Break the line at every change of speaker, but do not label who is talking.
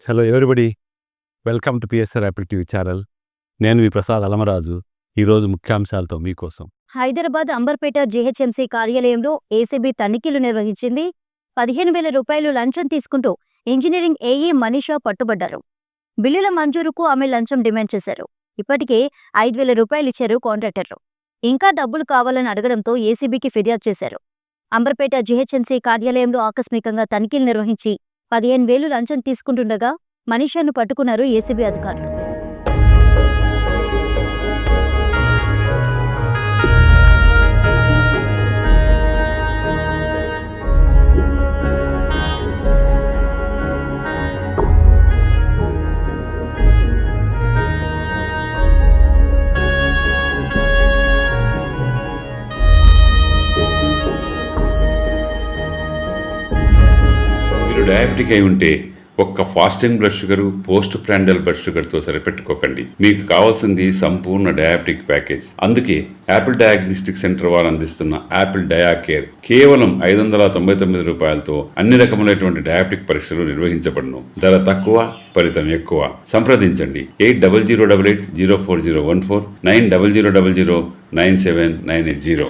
Hello everybody, welcome to PSR rapid TV channel. నేను మీ ప్రసాద్ అలమరాజు. ఈరోజు ముఖ్యాంశాలతో మీకోసం.
హైదరాబాద్ అంబర్పేట జీహెచ్ఎంసీ కార్యాలయంలో ఏసీబీ తనిఖీలు నిర్వహించింది. 15,000 రూపాయలు లంచం తీసుకుంటూ ఇంజనీరింగ్ ఏఈ మనీషా పట్టుబడ్డారు. బిల్లుల మంజూరుకు ఆమె లంచం డిమాండ్ చేశారు. ఇప్పటికే 5,000 రూపాయలు ఇచ్చారు కాంట్రాక్టర్లు. ఇంకా డబ్బులు కావాలని అడగడంతో ఏసీబీకి ఫిర్యాదు చేశారు. అంబర్పేట జీహెచ్ఎంసీ కార్యాలయంలో ఆకస్మికంగా తనిఖీలు నిర్వహించి 15,000 లంచం తీసుకుంటుండగా మనీషాను పట్టుకున్నారు ఏసీబీ అధికారులు.
మీరు డయాబెటిక్ అయి ఉంటే ఒక్క fasting blood sugar, post prandial blood షుగర్తో సరిపెట్టుకోకండి. మీకు కావాల్సింది సంపూర్ణ డయాబెటిక్ ప్యాకేజ్. అందుకే యాపిల్ డయాగ్నోస్టిక్ సెంటర్ వారు అందిస్తున్న యాపిల్ డయా కేర్ కేవలం 599 రూపాయలతో అన్ని రకములైనటువంటి డయాబెటిక్ పరీక్షలు నిర్వహించబడును. ధర తక్కువ, ఫలితం ఎక్కువ. సంప్రదించండి 8008804014 900000979880.